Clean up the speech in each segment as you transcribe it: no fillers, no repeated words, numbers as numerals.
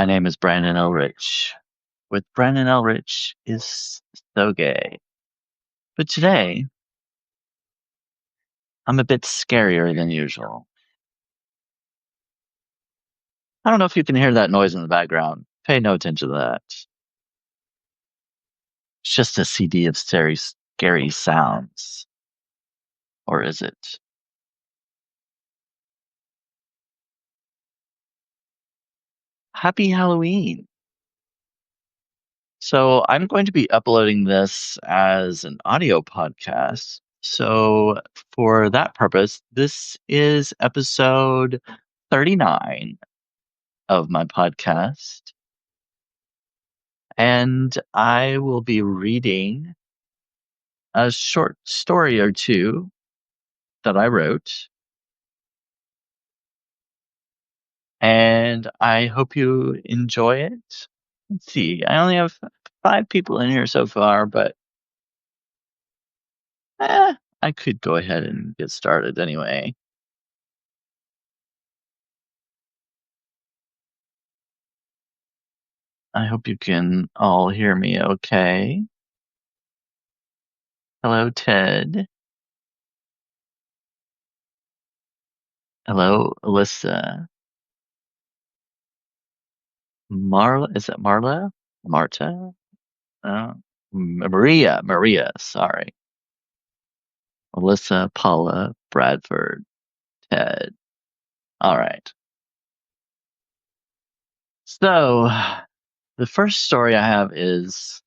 My name is Brandon Ellrich. With Brandon Ellrich is so gay. But today, I'm a bit scarier than usual. I don't know if you can hear that noise in the background. Pay no attention to that. It's just a CD of scary sounds. Or is it? Happy Halloween. So, I'm going to be uploading this as an audio podcast. So, for that purpose, this is episode 39 of my podcast. And I will be reading a short story or two that I wrote. And I hope you enjoy it. Let's see, I only have 5 people in here so far, but I could go ahead and get started anyway. I hope you can all hear me okay. Hello, Ted. Hello, Alyssa. Marla, is it Marla? Marta? Maria, sorry. Alyssa, Paula, Bradford, Ted. All right. So, the first story I have is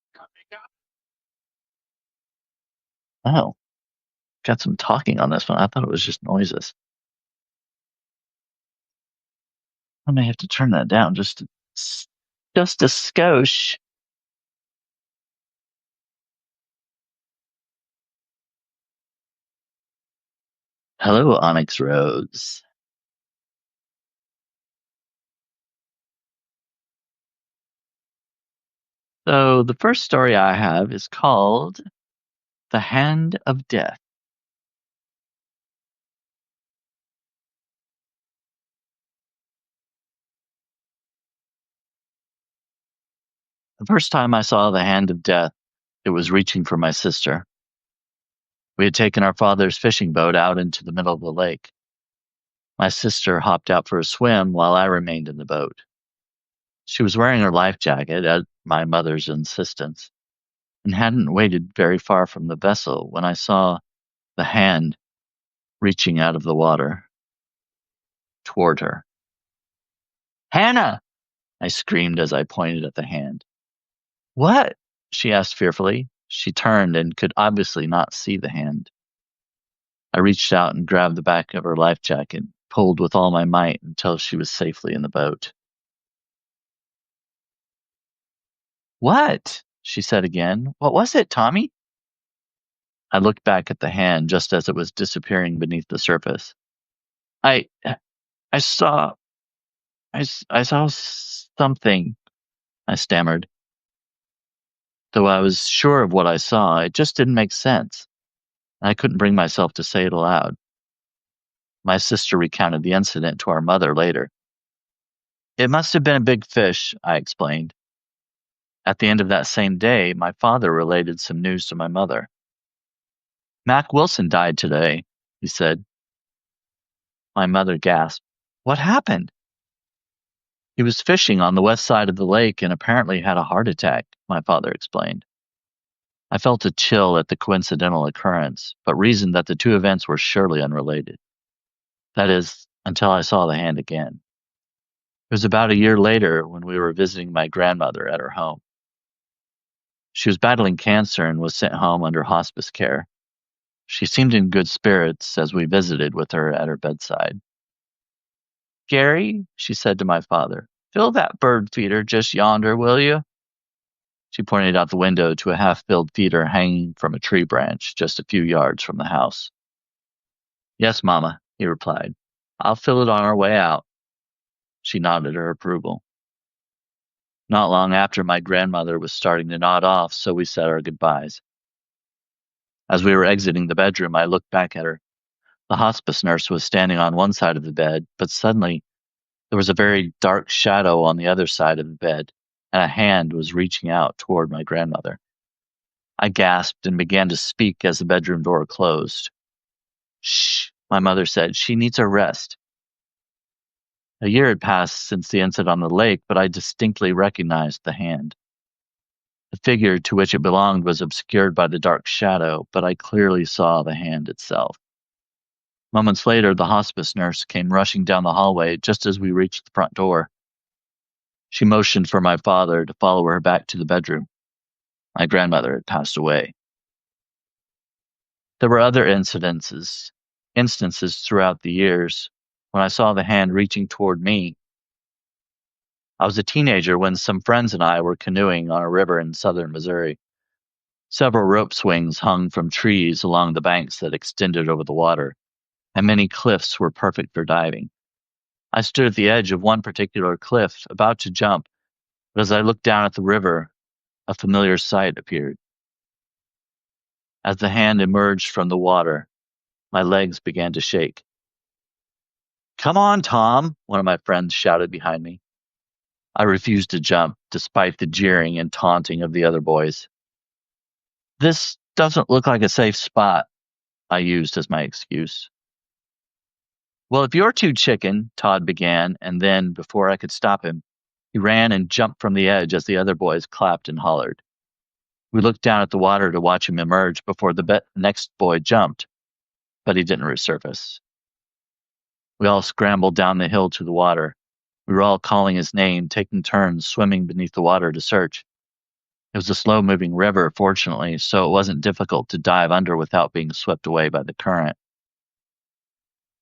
oh, got some talking on this one. I thought it was just noises. I may have to turn that down just a skosh. Hello, Onyx Rose. So, the first story I have is called The Hand of Death. The first time I saw the hand of death, it was reaching for my sister. We had taken our father's fishing boat out into the middle of the lake. My sister hopped out for a swim while I remained in the boat. She was wearing her life jacket at my mother's insistence and hadn't waded very far from the vessel when I saw the hand reaching out of the water toward her. Hannah! I screamed as I pointed at the hand. What? She asked fearfully. She turned and could obviously not see the hand. I reached out and grabbed the back of her life jacket, pulled with all my might until she was safely in the boat. What? She said again. What was it, Tommy? I looked back at the hand just as it was disappearing beneath the surface. I I saw I saw something, I stammered. Though I was sure of what I saw, it just didn't make sense. I couldn't bring myself to say it aloud. My sister recounted the incident to our mother later. It must have been a big fish, I explained. At the end of that same day, my father related some news to my mother. Mac Wilson died today, he said. My mother gasped. What happened? He was fishing on the west side of the lake and apparently had a heart attack, my father explained. I felt a chill at the coincidental occurrence, but reasoned that the two events were surely unrelated. That is, until I saw the hand again. It was about a year later when we were visiting my grandmother at her home. She was battling cancer and was sent home under hospice care. She seemed in good spirits as we visited with her at her bedside. Gary, she said to my father, fill that bird feeder just yonder, will you? She pointed out the window to a half-filled feeder hanging from a tree branch just a few yards from the house. Yes, Mama, he replied. I'll fill it on our way out. She nodded her approval. Not long after, my grandmother was starting to nod off, so we said our goodbyes. As we were exiting the bedroom, I looked back at her. The hospice nurse was standing on one side of the bed, but suddenly There was a very dark shadow on the other side of the bed, and a hand was reaching out toward my grandmother. I gasped and began to speak as the bedroom door closed. Shh, my mother said. She needs a rest. A year had passed since the incident on the lake, but I distinctly recognized the hand. The figure to which it belonged was obscured by the dark shadow, but I clearly saw the hand itself. Moments later, the hospice nurse came rushing down the hallway just as we reached the front door. She motioned for my father to follow her back to the bedroom. My grandmother had passed away. There were other instances throughout the years when I saw the hand reaching toward me. I was a teenager when some friends and I were canoeing on a river in southern Missouri. Several rope swings hung from trees along the banks that extended over the water, and many cliffs were perfect for diving. I stood at the edge of one particular cliff, about to jump, but as I looked down at the river, a familiar sight appeared. As the hand emerged from the water, my legs began to shake. Come on, Tom, one of my friends shouted behind me. I refused to jump, despite the jeering and taunting of the other boys. This doesn't look like a safe spot, I used as my excuse. Well, if you're too chicken, Todd began, and then, before I could stop him, he ran and jumped from the edge as the other boys clapped and hollered. We looked down at the water to watch him emerge before the next boy jumped, but he didn't resurface. We all scrambled down the hill to the water. We were all calling his name, taking turns swimming beneath the water to search. It was a slow-moving river, fortunately, so it wasn't difficult to dive under without being swept away by the current.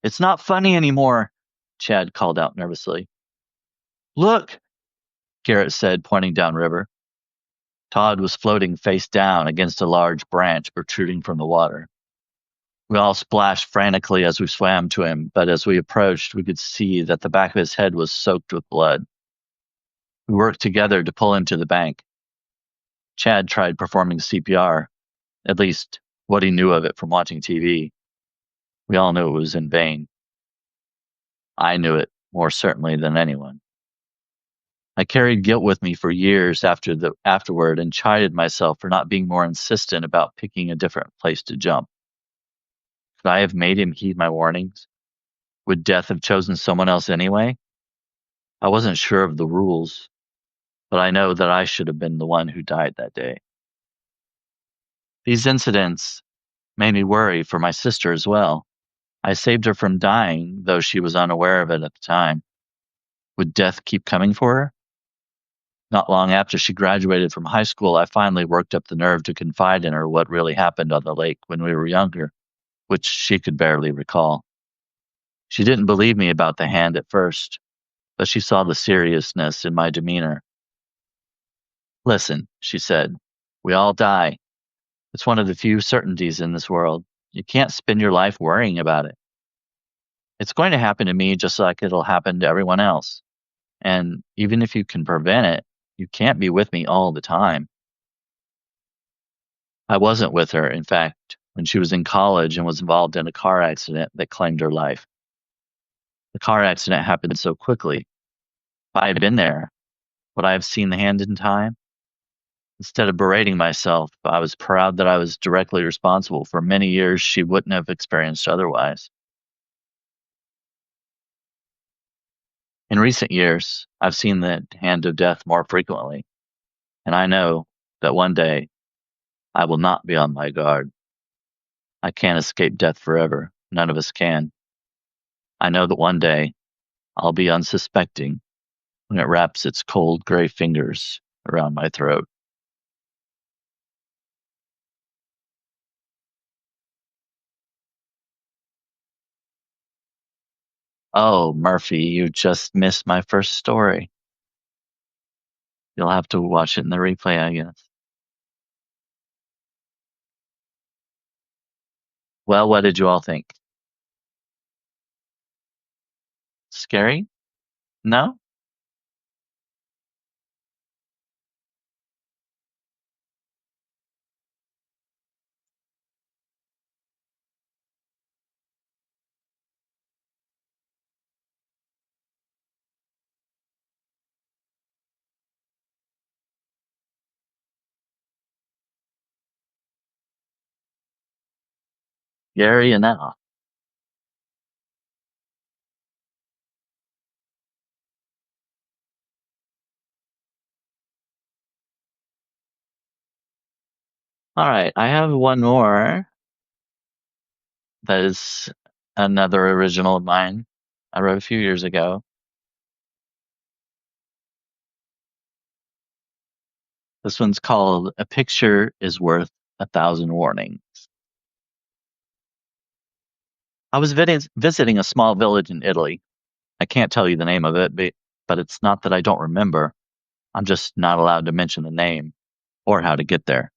It's not funny anymore, Chad called out nervously. Look, Garrett said, pointing downriver. Todd was floating face down against a large branch protruding from the water. We all splashed frantically as we swam to him, but as we approached, we could see that the back of his head was soaked with blood. We worked together to pull him to the bank. Chad tried performing CPR, at least what he knew of it from watching TV. We all knew it was in vain. I knew it more certainly than anyone. I carried guilt with me for years afterward and chided myself for not being more insistent about picking a different place to jump. Could I have made him heed my warnings? Would death have chosen someone else anyway? I wasn't sure of the rules, but I know that I should have been the one who died that day. These incidents made me worry for my sister as well. I saved her from dying, though she was unaware of it at the time. Would death keep coming for her? Not long after she graduated from high school, I finally worked up the nerve to confide in her what really happened on the lake when we were younger, which she could barely recall. She didn't believe me about the hand at first, but she saw the seriousness in my demeanor. Listen, she said, we all die. It's one of the few certainties in this world. You can't spend your life worrying about it. It's going to happen to me just like it'll happen to everyone else. And even if you can prevent it, you can't be with me all the time. I wasn't with her, in fact, when she was in college and was involved in a car accident that claimed her life. The car accident happened so quickly. If I had been there, would I have seen the hand in time? Instead of berating myself, I was proud that I was directly responsible for many years she wouldn't have experienced otherwise. In recent years, I've seen the hand of death more frequently, and I know that one day I will not be on my guard. I can't escape death forever. None of us can. I know that one day I'll be unsuspecting when it wraps its cold gray fingers around my throat. Oh, Murphy, you just missed my first story. You'll have to watch it in the replay, I guess. Well, what did you all think? Scary? No? Gary and Al. All right, I have one more that is another original of mine. I wrote a few years ago. This one's called "A Picture is Worth a Thousand Warnings." I was visiting a small village in Italy. I can't tell you the name of it, but it's not that I don't remember. I'm just not allowed to mention the name or how to get there.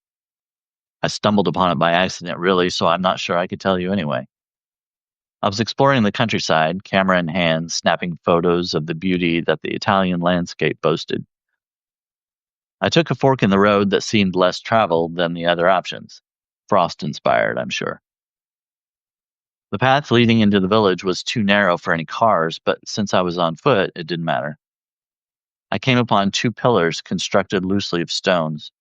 I stumbled upon it by accident, really, so I'm not sure I could tell you anyway. I was exploring the countryside, camera in hand, snapping photos of the beauty that the Italian landscape boasted. I took a fork in the road that seemed less traveled than the other options. Frost inspired, I'm sure. The path leading into the village was too narrow for any cars, but since I was on foot, it didn't matter. I came upon two pillars constructed loosely of stones.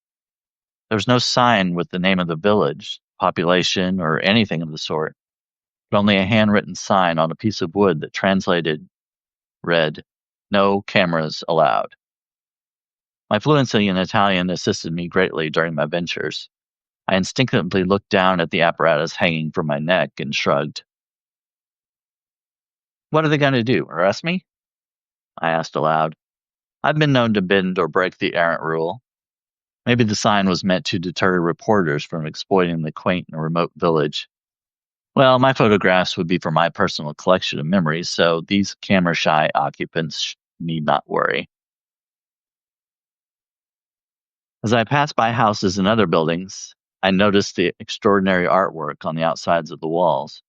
There was no sign with the name of the village, population, or anything of the sort, but only a handwritten sign on a piece of wood that read, "No cameras allowed." My fluency in Italian assisted me greatly during my ventures. I instinctively looked down at the apparatus hanging from my neck and shrugged. "What are they going to do? Arrest me?" I asked aloud. I've been known to bend or break the errant rule. Maybe the sign was meant to deter reporters from exploiting the quaint and remote village. Well, my photographs would be for my personal collection of memories, so these camera shy occupants need not worry. As I passed by houses and other buildings, I noticed the extraordinary artwork on the outsides of the walls.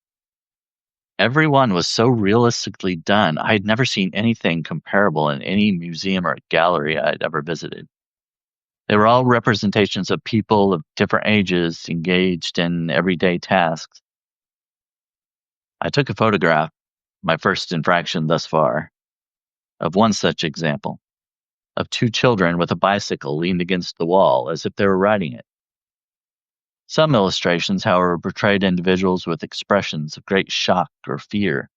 Every one was so realistically done, I had never seen anything comparable in any museum or gallery I'd ever visited. They were all representations of people of different ages engaged in everyday tasks. I took a photograph, my first infraction thus far, of one such example, of two children with a bicycle leaned against the wall as if they were riding it. Some illustrations, however, portrayed individuals with expressions of great shock or fear.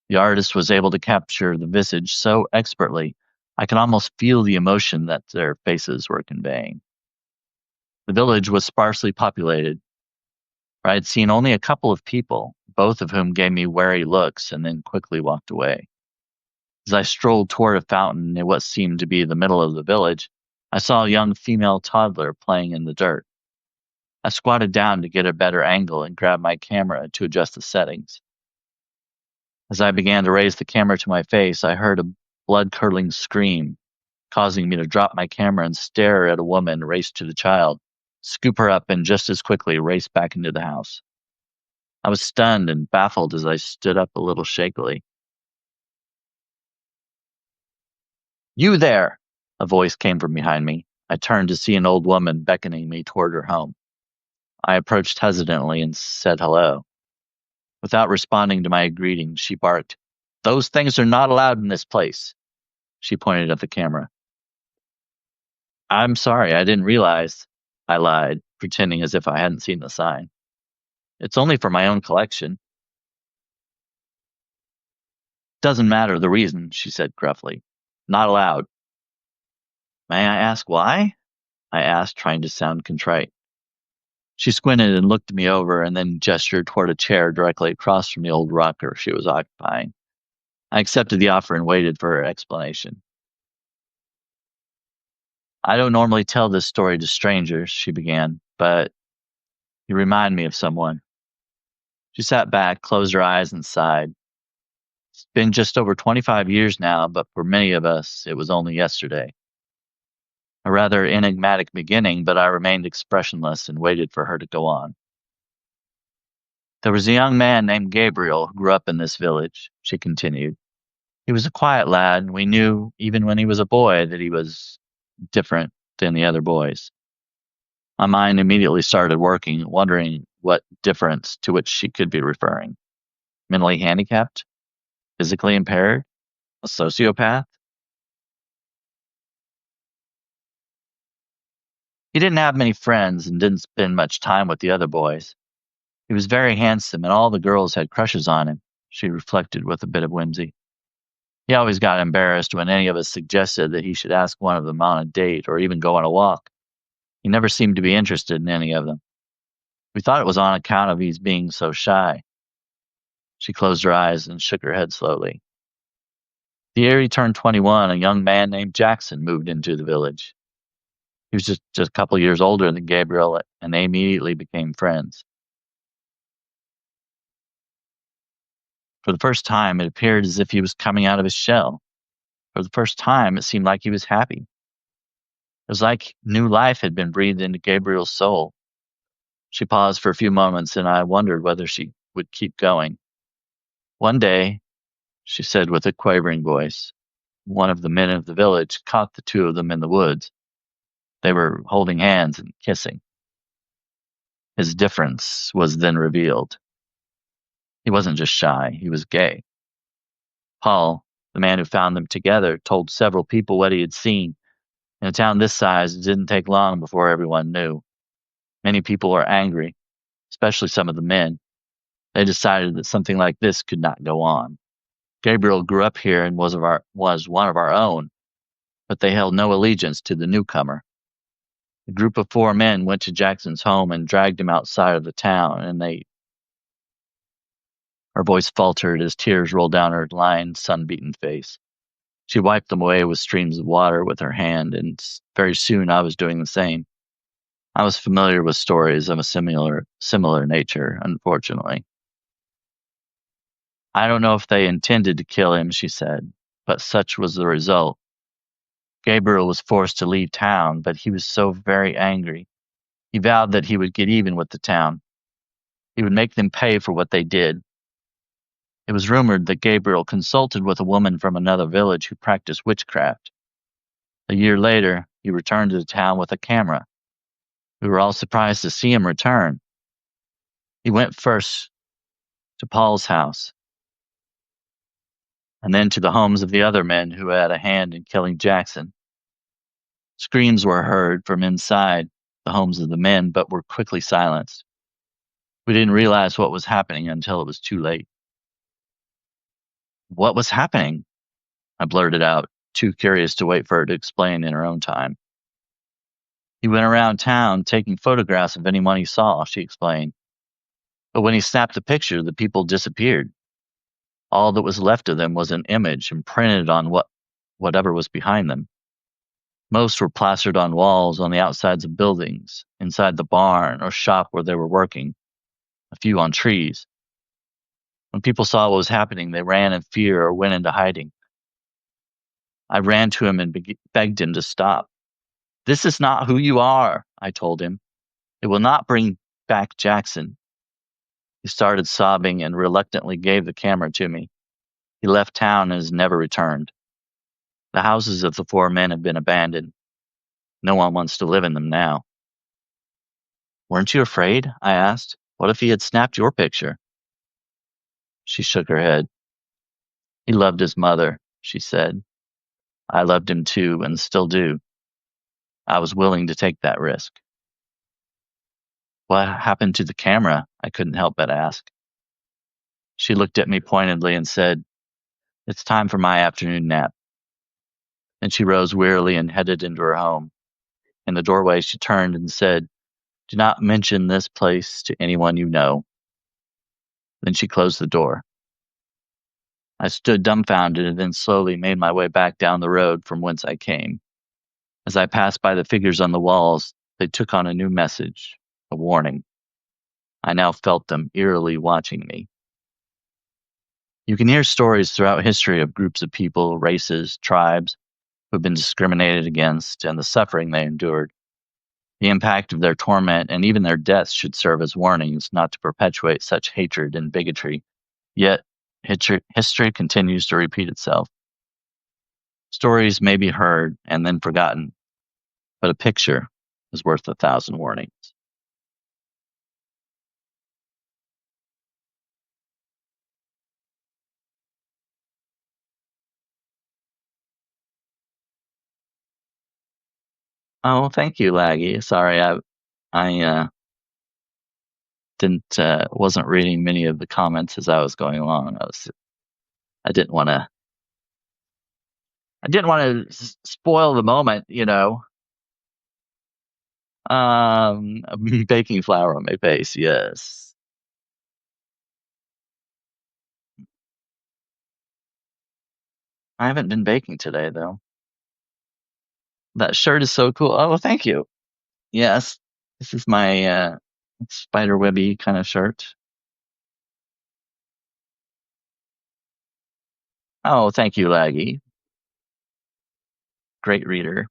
The artist was able to capture the visage so expertly, I could almost feel the emotion that their faces were conveying. The village was sparsely populated, for I had seen only a couple of people, both of whom gave me wary looks and then quickly walked away. As I strolled toward a fountain in what seemed to be the middle of the village, I saw a young female toddler playing in the dirt. I squatted down to get a better angle and grabbed my camera to adjust the settings. As I began to raise the camera to my face, I heard a blood curdling scream, causing me to drop my camera and stare at a woman race to the child, scoop her up, and just as quickly race back into the house. I was stunned and baffled as I stood up a little shakily. "You there!" A voice came from behind me. I turned to see an old woman beckoning me toward her home. I approached hesitantly and said hello. Without responding to my greeting, she barked, "Those things are not allowed in this place." She pointed at the camera. "I'm sorry, I didn't realize," I lied, pretending as if I hadn't seen the sign. "It's only for my own collection." "Doesn't matter the reason," she said gruffly. "Not allowed." "May I ask why?" I asked, trying to sound contrite. She squinted and looked me over and then gestured toward a chair directly across from the old rocker she was occupying. I accepted the offer and waited for her explanation. "I don't normally tell this story to strangers," she began, "but you remind me of someone." She sat back, closed her eyes, and sighed. "It's been just over 25 years now, but for many of us, it was only yesterday." A rather enigmatic beginning, but I remained expressionless and waited for her to go on. "There was a young man named Gabriel who grew up in this village," she continued. "He was a quiet lad, and we knew, even when he was a boy, that he was different than the other boys." My mind immediately started working, wondering what difference to which she could be referring. Mentally handicapped? Physically impaired? A sociopath? He didn't have many friends and didn't spend much time with the other boys. He was very handsome, and all the girls had crushes on him, she reflected with a bit of whimsy. He always got embarrassed when any of us suggested that he should ask one of them on a date or even go on a walk. He never seemed to be interested in any of them. We thought it was on account of his being so shy. She closed her eyes and shook her head slowly. The year he turned 21, a young man named Jackson moved into the village. He was just a couple years older than Gabriel, and they immediately became friends. For the first time, it appeared as if he was coming out of his shell. For the first time, it seemed like he was happy. It was like new life had been breathed into Gabriel's soul. She paused for a few moments, and I wondered whether she would keep going. One day, she said with a quavering voice, one of the men of the village caught the two of them in the woods. They were holding hands and kissing. His difference was then revealed. He wasn't just shy, he was gay. Paul, the man who found them together, told several people what he had seen. In a town this size, it didn't take long before everyone knew. Many people were angry, especially some of the men. They decided that something like this could not go on. Gabriel grew up here and was one of our own, but they held no allegiance to the newcomer. A group of 4 men went to Jackson's home and dragged him outside of the town, and her voice faltered as tears rolled down her lined, sun-beaten face. She wiped them away with streams of water with her hand, and very soon I was doing the same. I was familiar with stories of a similar nature, unfortunately. I don't know if they intended to kill him, she said, but such was the result. Gabriel was forced to leave town, but he was so very angry. He vowed that he would get even with the town. He would make them pay for what they did. It was rumored that Gabriel consulted with a woman from another village who practiced witchcraft. A year later, he returned to the town with a camera. We were all surprised to see him return. He went first to Paul's house, and then to the homes of the other men who had a hand in killing Jackson. Screams were heard from inside the homes of the men, but were quickly silenced. We didn't realize what was happening until it was too late. What was happening? I blurted out, too curious to wait for her to explain in her own time. He went around town taking photographs of anyone he saw, she explained. But when he snapped a picture, the people disappeared. All that was left of them was an image imprinted on whatever was behind them. Most were plastered on walls on the outsides of buildings, inside the barn or shop where they were working, a few on trees. When people saw what was happening, they ran in fear or went into hiding. I ran to him and begged him to stop. This is not who you are, I told him. It will not bring back Jackson. He started sobbing and reluctantly gave the camera to me. He left town and has never returned. The houses of the 4 men have been abandoned. No one wants to live in them now. Weren't you afraid? I asked. What if he had snapped your picture? She shook her head. He loved his mother, she said. I loved him too and still do. I was willing to take that risk. What happened to the camera? I couldn't help but ask. She looked at me pointedly and said, It's time for my afternoon nap. Then she rose wearily and headed into her home. In the doorway, she turned and said, Do not mention this place to anyone you know. Then she closed the door. I stood dumbfounded and then slowly made my way back down the road from whence I came. As I passed by the figures on the walls, they took on a new message, a warning. I now felt them eerily watching me. You can hear stories throughout history of groups of people, races, tribes, who have been discriminated against and the suffering they endured. The impact of their torment and even their deaths should serve as warnings not to perpetuate such hatred and bigotry. Yet, history continues to repeat itself. Stories may be heard and then forgotten, but a picture is worth 1,000 warnings. Oh, thank you, Laggy. Sorry, I wasn't reading many of the comments as I was going along. I didn't want to spoil the moment, baking flour on my face. Yes. I haven't been baking today though. That shirt is so cool. Oh, well, thank you. Yes. This is my spider webby kind of shirt. Oh, thank you, Laggy. Great reader.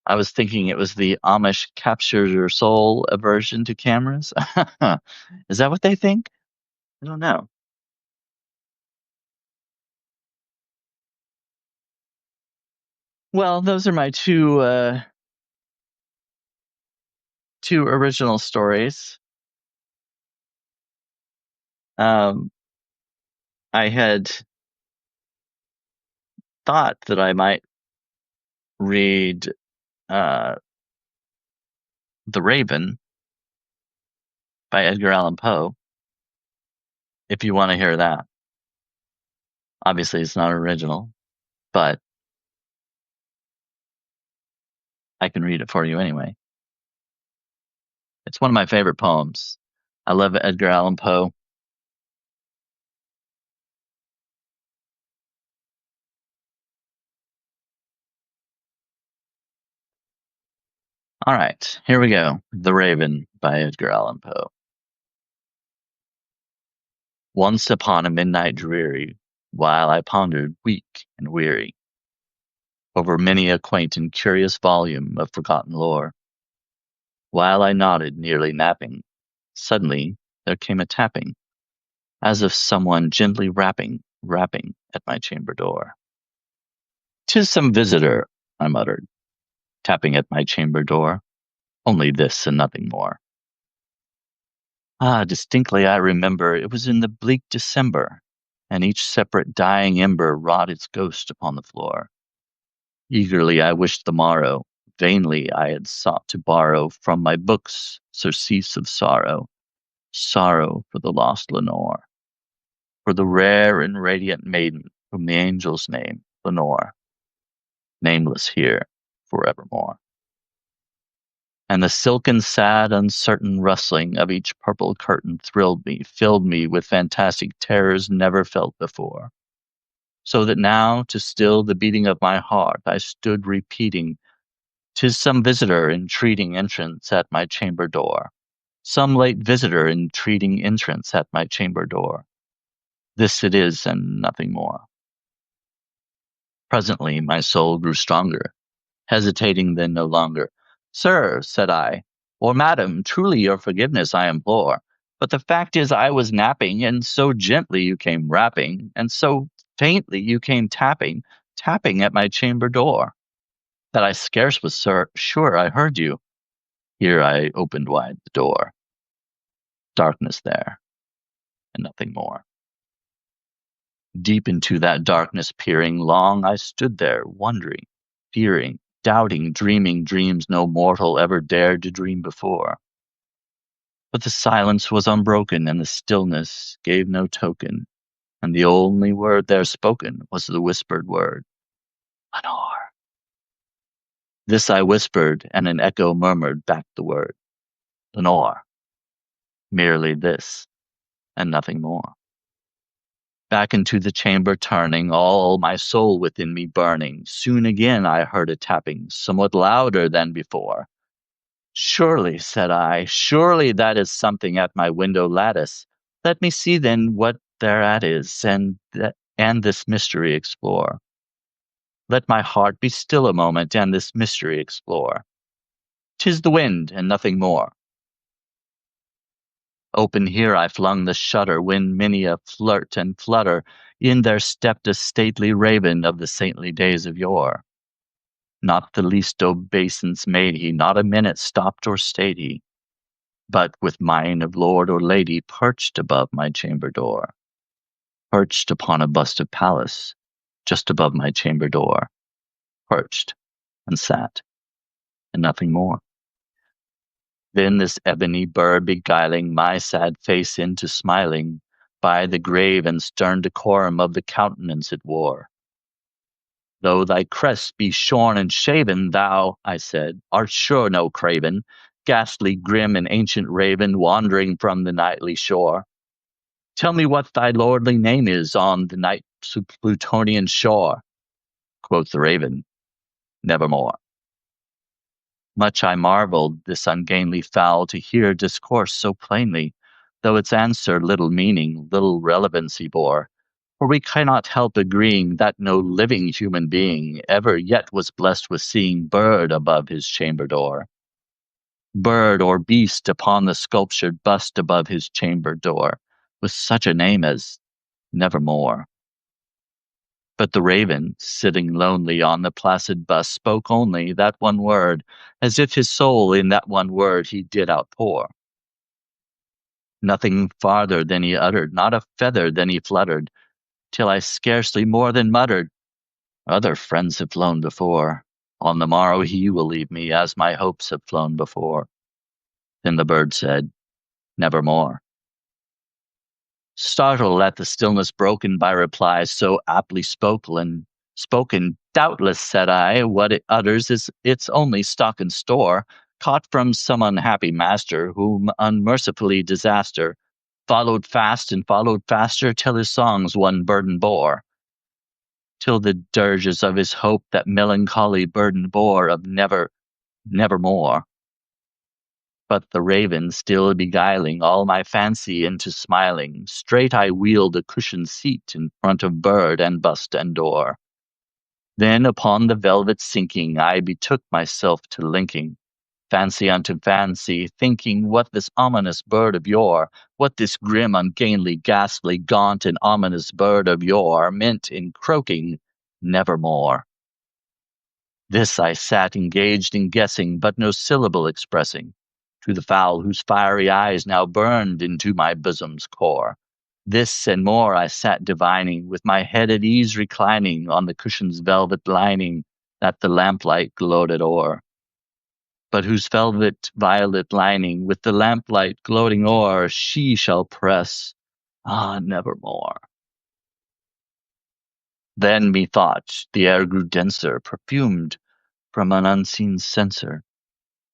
I was thinking it was the Amish captures your soul aversion to cameras. Is that what they think? I don't know. Well, those are my two original stories. Um, I had thought that I might read uh, The Raven by Edgar Allan Poe, if you want to hear that. Obviously, it's not original, but I can read it for you anyway. It's one of my favorite poems. I love Edgar Allan Poe. All right, here we go. The Raven by Edgar Allan Poe. Once upon a midnight dreary, while I pondered weak and weary over many a quaint and curious volume of forgotten lore, while I nodded, nearly napping, suddenly there came a tapping, as of someone gently rapping at my chamber door. "'Tis some visitor," I muttered, tapping at my chamber door. "Only this and nothing more." Ah, distinctly I remember it was in the bleak December, and each separate dying ember wrought its ghost upon the floor. Eagerly I wished the morrow, vainly I had sought to borrow from my books surcease of sorrow, sorrow for the lost Lenore, for the rare and radiant maiden whom the angels name Lenore, nameless here forevermore. And the silken, sad, uncertain rustling of each purple curtain thrilled me, filled me with fantastic terrors never felt before. So that now, to still the beating of my heart, I stood repeating, "'Tis some visitor entreating entrance at my chamber door. Some late visitor entreating entrance at my chamber door. This it is and nothing more." Presently my soul grew stronger, hesitating then no longer. "Sir," said I, "or madam, truly your forgiveness I implore. But the fact is I was napping, and so gently you came rapping, and so faintly you came tapping at my chamber door, that I scarce was sure I heard you." Here I opened wide the door. Darkness there, and nothing more. Deep into that darkness peering, long I stood there, wondering, fearing, doubting, dreaming dreams no mortal ever dared to dream before. But the silence was unbroken, and the stillness gave no token, and the only word there spoken was the whispered word, "Lenore." This I whispered, and an echo murmured back the word, "Lenore." Merely this, and nothing more. Back into the chamber turning, all my soul within me burning, soon again I heard a tapping, somewhat louder than before. "Surely," said I, "surely that is something at my window lattice. Let me see then what thereat is, and this mystery explore. Let my heart be still a moment, and this mystery explore. 'Tis the wind, and nothing more." Open here I flung the shutter, when many a flirt and flutter in there stepped a stately raven of the saintly days of yore. Not the least obeisance made he, not a minute stopped or stayed he, but with mien of lord or lady perched above my chamber door, perched upon a bust of Pallas, just above my chamber door, perched and sat. and nothing more. Then this ebony bird beguiling my sad face into smiling, by the grave and stern decorum of the countenance it wore. Though thy crest be shorn and shaven, thou, I said, art sure no craven, ghastly, grim, and ancient raven, wandering from the nightly shore. Tell me what thy lordly name is on the night Plutonian shore. Quoth the raven, nevermore. Much I marveled this ungainly fowl to hear discourse so plainly, though its answer little meaning, little relevancy bore. For we cannot help agreeing that no living human being ever yet was blessed with seeing bird above his chamber door. Bird or beast upon the sculptured bust above his chamber door, with such a name as Nevermore. But the raven, sitting lonely on the placid bust, spoke only that one word, as if his soul in that one word he did outpour. Nothing farther than he uttered, not a feather than he fluttered, till I scarcely more than muttered, other friends have flown before. On the morrow he will leave me, as my hopes have flown before. Then the bird said, nevermore. Startled at the stillness broken by replies so aptly spoken, doubtless, said I, what it utters is its only stock and store, caught from some unhappy master, whom unmercifully disaster followed fast and followed faster, till his songs one burden bore, till the dirges of his hope that melancholy burden bore of nevermore. But the raven, still beguiling all my fancy into smiling, straight I wheeled a cushioned seat in front of bird and bust and door. Then upon the velvet sinking, I betook myself to linking fancy unto fancy, thinking what this ominous bird of yore, what this grim, ungainly, ghastly, gaunt, and ominous bird of yore meant in croaking nevermore. This I sat engaged in guessing, but no syllable expressing, to the fowl whose fiery eyes now burned into my bosom's core. This and more I sat divining, with my head at ease reclining on the cushion's velvet lining that the lamplight gloated o'er, but whose velvet violet lining with the lamplight gloating o'er she shall press, nevermore. Then methought the air grew denser, perfumed from an unseen censer,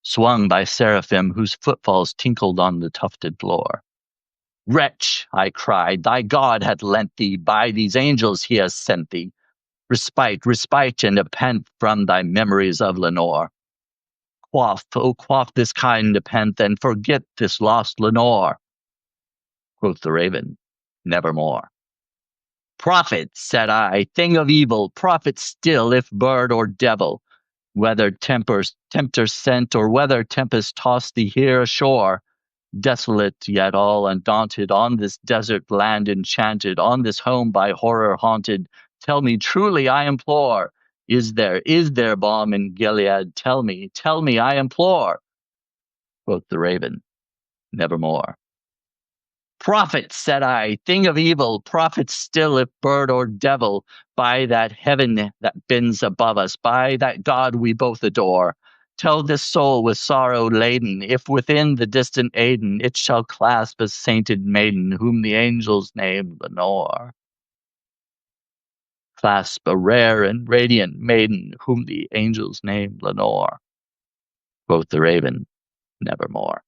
swung by seraphim whose footfalls tinkled on the tufted floor. Wretch, I cried, thy God hath lent thee, by these angels he has sent thee, respite, and nepenthe from thy memories of Lenore. Quaff this kind nepenthe, and forget this lost Lenore. Quoth the raven, nevermore. Prophet, said I, thing of evil, prophet still, if bird or devil, whether tempter sent, or whether tempest tossed thee here ashore, desolate yet all undaunted, on this desert land enchanted, on this home by horror haunted, tell me truly, I implore, is there balm in Gilead? Tell me, I implore. Quoth the raven, nevermore. Prophet, said I, thing of evil, prophet still, if bird or devil, by that heaven that bends above us, by that God we both adore, tell this soul with sorrow laden, if within the distant Aidenn it shall clasp a sainted maiden, whom the angels name Lenore. Clasp a rare and radiant maiden, whom the angels name Lenore. Quoth the raven, nevermore.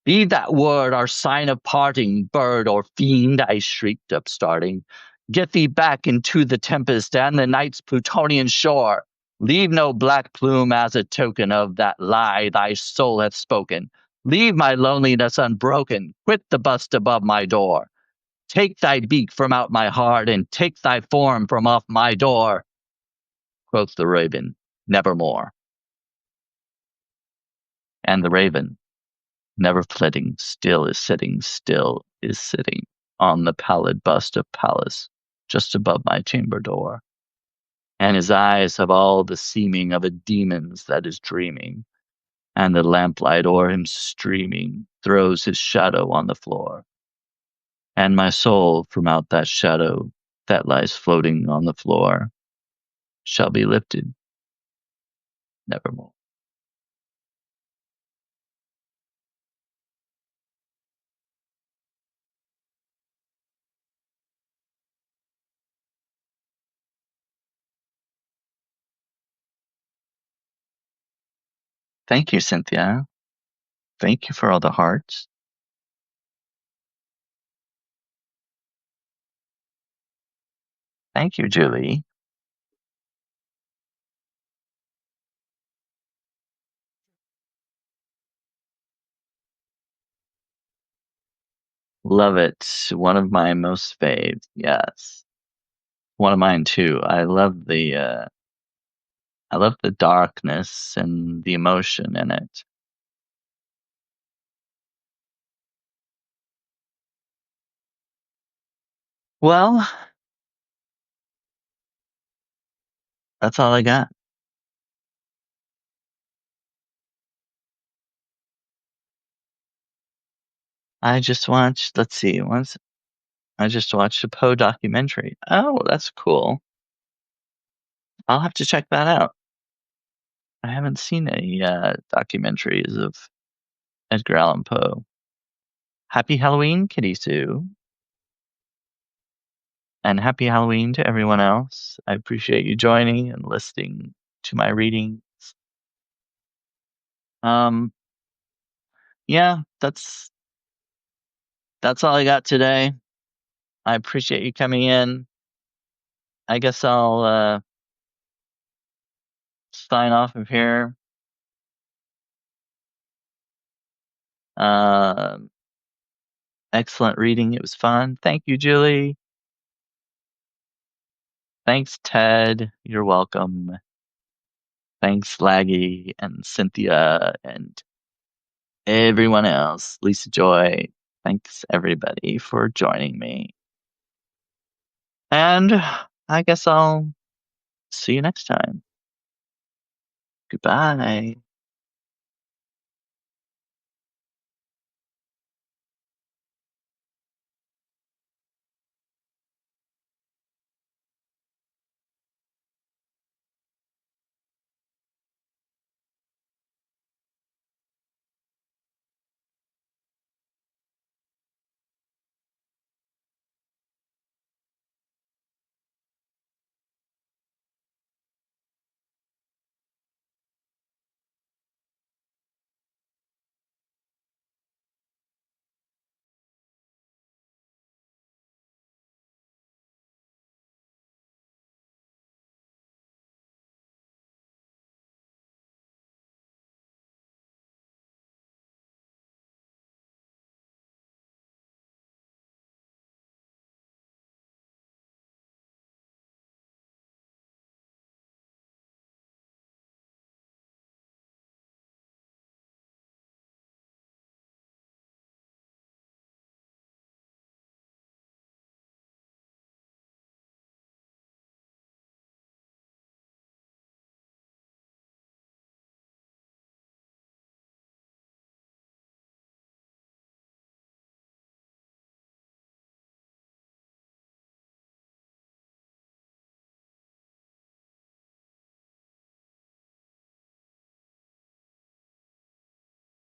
Be that word our sign of parting, bird or fiend, I shrieked, upstarting. Get thee back into the tempest and the night's Plutonian shore. Leave no black plume as a token of that lie thy soul hath spoken. Leave my loneliness unbroken. Quit the bust above my door. Take thy beak from out my heart, and take thy form from off my door. Quoth the raven, nevermore. And the raven, never flitting, still is sitting on the pallid bust of Pallas, just above my chamber door. And his eyes have all the seeming of a demon's that is dreaming, and the lamplight o'er him streaming throws his shadow on the floor. And my soul from out that shadow that lies floating on the floor shall be lifted Nevermore. Thank you, Cynthia. Thank you for all the hearts. Thank you, Julie. Love it. One of my most faves. Yes. One of mine too. I love the darkness and the emotion in it. Well, that's all I got. Let's see, once I just watched a Poe documentary. Oh, that's cool. I'll have to check that out. I haven't seen any documentaries of Edgar Allan Poe. Happy Halloween, Kitty Sue, and happy Halloween to everyone else. I appreciate you joining and listening to my readings. Um, yeah, that's all I got today. I appreciate you coming in. I guess I'll sign off of here. Uh, Excellent reading. It was fun. Thank you, Julie. Thanks, Ted. You're welcome. Thanks, Laggy and Cynthia and everyone else. Lisa Joy. Thanks, everybody, for joining me. And I guess I'll see you next time. Goodbye.